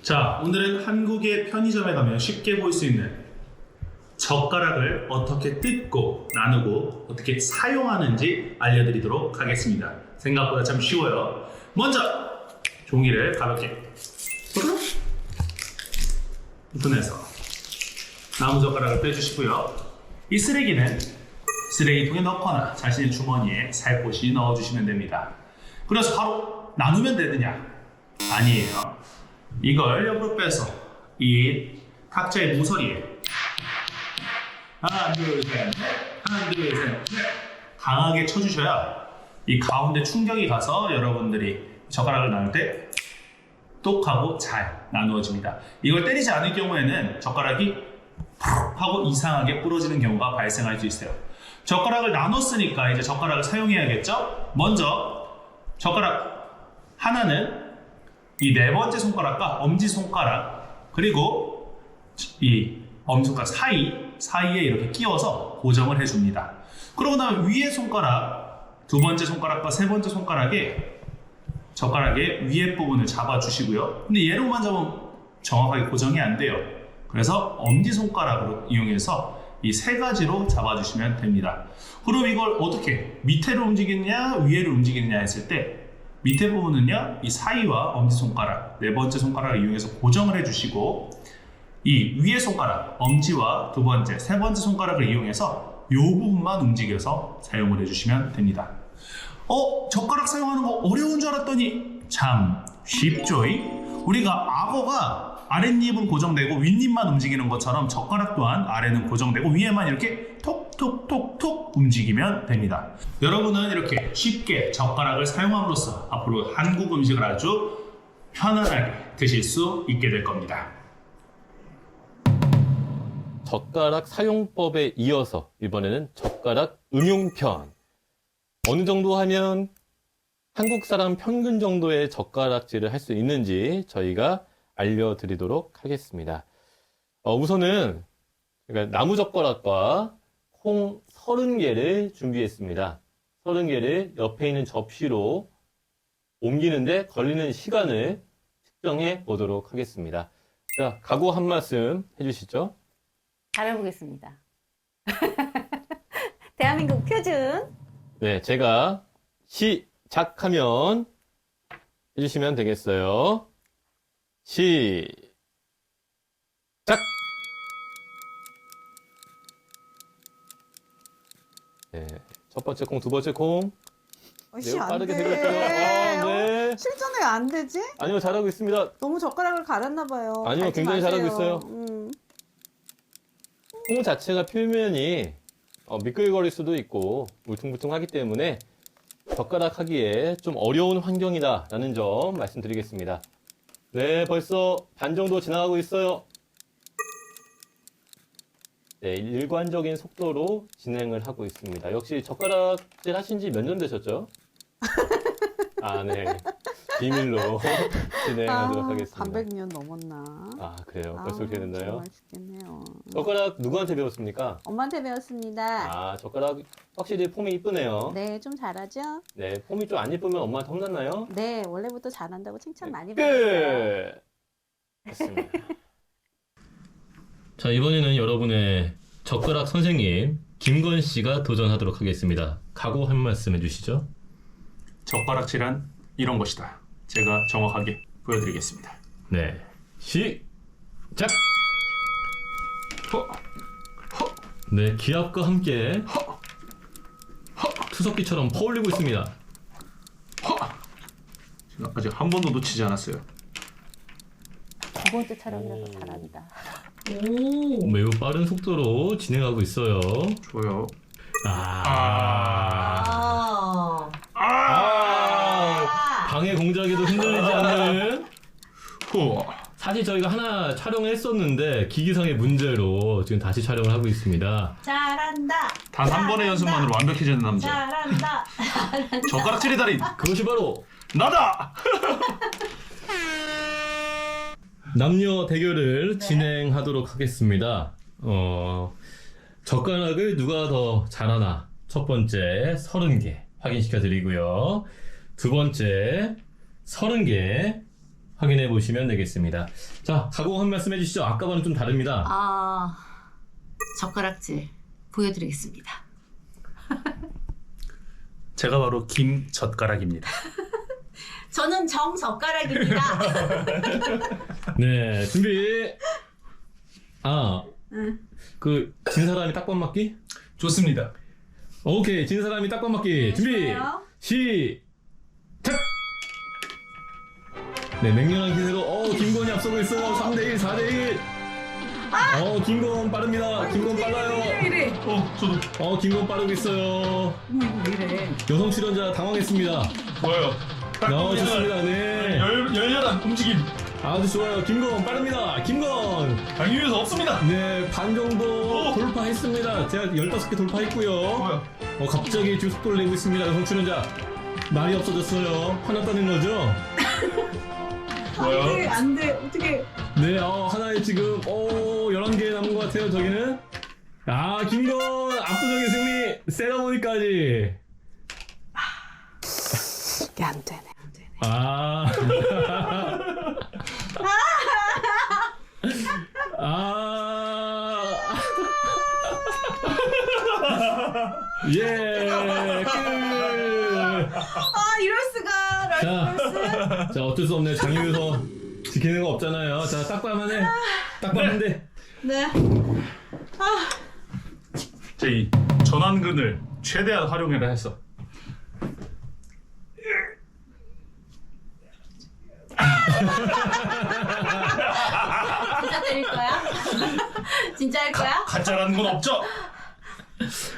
자, 오늘은 한국의 편의점에 가면 쉽게 볼 수 있는 젓가락을 어떻게 뜯고 나누고 어떻게 사용하는지 알려드리도록 하겠습니다. 생각보다 참 쉬워요. 먼저 종이를 가볍게 분해서 나무젓가락을 빼주시고요. 이 쓰레기는 쓰레기통에 넣거나 자신의 주머니에 살포시 넣어주시면 됩니다. 그래서 바로 나누면 되느냐? 아니에요. 이걸 옆으로 빼서 이 각자의 모서리에 하나 둘 셋 넷, 하나 둘 셋 넷 강하게 쳐주셔야 이 가운데 충격이 가서 여러분들이 젓가락을 나눌 때 똑 하고 잘 나누어집니다. 이걸 때리지 않을 경우에는 젓가락이 하고 이상하게 부러지는 경우가 발생할 수 있어요. 젓가락을 나눴으니까 이제 젓가락을 사용해야겠죠? 먼저 젓가락 하나는 이 네 번째 손가락과 엄지손가락 그리고 이 엄지손가락 사이에 이렇게 끼워서 고정을 해줍니다. 그러고 나면 위에 손가락 두 번째 손가락과 세 번째 손가락에 젓가락의 위에 부분을 잡아주시고요. 근데 얘로만 잡으면 정확하게 고정이 안 돼요. 그래서 엄지손가락으로 이용해서 이 세 가지로 잡아주시면 됩니다. 그럼 이걸 어떻게 밑에로 움직이느냐 위에로 움직이느냐 했을 때 밑에 부분은요 이 사이와 엄지손가락 네 번째 손가락을 이용해서 고정을 해주시고 이 위에 손가락 엄지와 두 번째 세 번째 손가락을 이용해서 이 부분만 움직여서 사용을 해주시면 됩니다. 젓가락 사용하는 거 어려운 줄 알았더니 참 쉽죠이? 우리가 악어가 아랫입은 고정되고 윗입만 움직이는 것처럼 젓가락 또한 아래는 고정되고 위에만 이렇게 톡톡톡톡 움직이면 됩니다. 여러분은 이렇게 쉽게 젓가락을 사용함으로써 앞으로 한국 음식을 아주 편안하게 드실 수 있게 될 겁니다. 젓가락 사용법에 이어서 이번에는 젓가락 응용편. 어느 정도 하면 한국 사람 평균 정도의 젓가락질을 할 수 있는지 저희가 알려드리도록 하겠습니다. 우선은 나무 젓가락과 콩 30개를 준비했습니다. 30개를 옆에 있는 접시로 옮기는데 걸리는 시간을 측정해 보도록 하겠습니다. 자, 각오 한 말씀 해주시죠. 잘해보겠습니다. 대한민국 표준. 네, 제가 시작하면 해주시면 되겠어요. 시작! 네, 첫 번째 콩, 두 번째 콩. 매우 안 빠르게 돼. 되고 있어요. 네. 실전에 안 되지? 아니요, 잘하고 있습니다. 너무 젓가락을 갈았나 봐요. 아니요, 갈지 굉장히 잘하고 마세요. 있어요. 콩 자체가 표면이 미끌거릴 수도 있고 울퉁불퉁하기 때문에 젓가락 하기에 좀 어려운 환경이다 라는 점 말씀드리겠습니다. 네, 벌써 반 정도 지나가고 있어요. 네, 일관적인 속도로 진행을 하고 있습니다. 역시 젓가락질 하신 지 몇 년 되셨죠? 아, 네. 비밀로 진행하도록 하겠습니다. 반백년 넘었나? 아, 그래요? 벌써 그렇게 됐나요? 정말 죽겠네요. 젓가락 누구한테 배웠습니까? 엄마한테 배웠습니다. 아, 젓가락 확실히 폼이 이쁘네요. 네, 좀 잘하죠? 네, 폼이 좀 안 이쁘면 엄마한테 혼났나요? 네, 원래부터 잘한다고 칭찬 많이 받았어요. 끝! 됐습니다. 자, 이번에는 여러분의 젓가락 선생님 김건 씨가 도전하도록 하겠습니다. 각오 한 말씀 해주시죠. 젓가락질은 이런 것이다. 제가 정확하게 보여드리겠습니다. 네, 시작! 네, 기압과 함께 투석기처럼 퍼올리고 있습니다. 제가 아직 한 번도 놓치지 않았어요. 두 번째 촬영이라서 잘한다. 매우 빠른 속도로 진행하고 있어요. 좋아요. 방해 공작에도 흔들리지 않는. 후. 사실 저희가 하나 촬영을 했었는데 기기상의 문제로 지금 다시 촬영을 하고 있습니다. 잘한다. 단 한 번의 연습만으로 완벽해지는 남자. 잘한다. 젓가락질의 달인 그것이 바로 나다. 남녀 대결을 진행하도록 하겠습니다. 젓가락을 누가 더 잘하나 첫 번째 30개 확인시켜 드리고요. 두 번째 30개 확인해 보시면 되겠습니다. 자, 가공 한 말씀 해주시죠. 아까와는 좀 다릅니다. 젓가락질 보여드리겠습니다. 제가 바로 김젓가락입니다. 저는 정젓가락입니다. 네, 준비. 진 사람이 딱밤 맞기? 좋습니다. 오케이, 진 사람이 딱밤 맞기. 준비. 좋아요. 시작. 네, 맹렬한 기세로 김건이 앞서고 있어요. 3대1, 4대1. 김건 빠릅니다. 김건 빨라요. 이래. 저도 김건 빠르고 있어요. 이래. 여성 출연자 당황했습니다. 좋아요. 좋습니다. 네. 열렬한 움직임. 아주 좋아요. 김건 빠릅니다. 김건. 당기 위해서 없습니다. 네, 반 정도 돌파했습니다. 제가 15개 돌파했고요. 좋아요. 갑자기 지금 속도를 내고 있습니다. 여성 출연자. 말이 없어졌어요. 화났다는 거죠? 좋아요. 안 돼. 어떻게. 네, 하나에 지금 11개 남은 것 같아요. 저기는. 김건 압도적인 승리. 세라모니까지. 이게 안 되네. 예, 끝. 이럴 수가. 자, 어쩔 수 없네요. 장유서 지키는 거 없잖아요. 자, 딱밤 하네. 딱밤 한 대. 네. 제 이 전완근을 최대한 활용해라 했어. 진짜 때릴 거야? 진짜 할 거야? 가짜라는 건 없죠?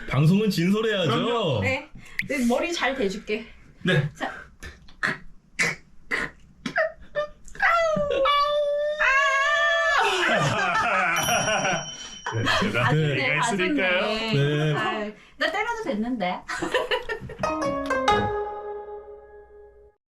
방송은 진솔해야죠. 그럼요. 네. 내 머리 잘 대줄게. 네. 자. 제가 아쉽네. 했으니까요. 네. 나 때려도 됐는데.